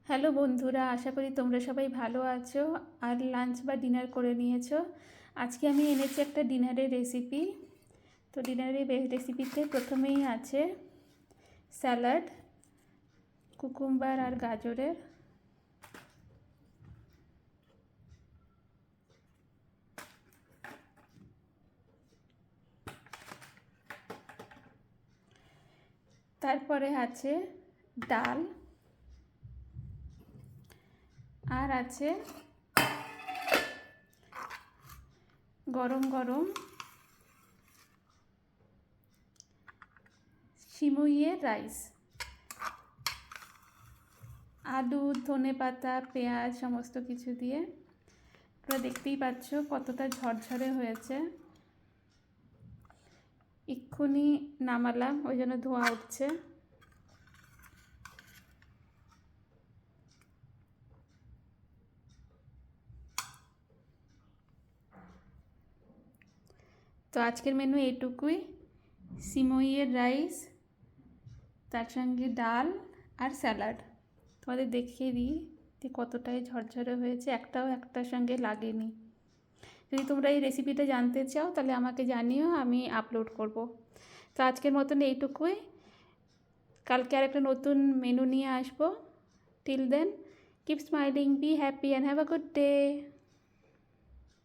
Hello বন্ধুরা, আশা করি তোমরা সবাই ভালো আছো আর লাঞ্চ বা ডিনার করে নিয়েছো। আজকে আমি এনেছি একটা ডিনারের রেসিপি। তো ডিনারের রেসিপিতে প্রথমেই আছে স্যালাড, কুকুম্বার আর গাজরের। তারপরে আছে ডাল, আর আছে গরম গরম সিমুইয়ের রাইস। আলু, ধনেপাতা, পেঁয়াজ সমস্ত কিছু দিয়ে। তোমরা দেখতেই পাচ্ছ কতটা ঝরঝরে হয়েছে। এক্ষুনি নামালাম, ওই জন্য ধোঁয়া উঠছে। তো আজকের মেনু এইটুকুই, সিমইয়ের রাইস, তার সঙ্গে ডাল আর স্যালাড। তোমাদের দেখিয়ে দিই যে কতটাই ঝরঝরে হয়েছে, একটাও একটার সঙ্গে লাগেনি। যদি তোমরা এই রেসিপিটা জানতে চাও তাহলে আমাকে জানিও, আমি আপলোড করব। তো আজকের মতন এইটুকুই, কালকে আর একটা নতুন মেনু নিয়ে আসবো। Till then, keep smiling, be happy and have a good day.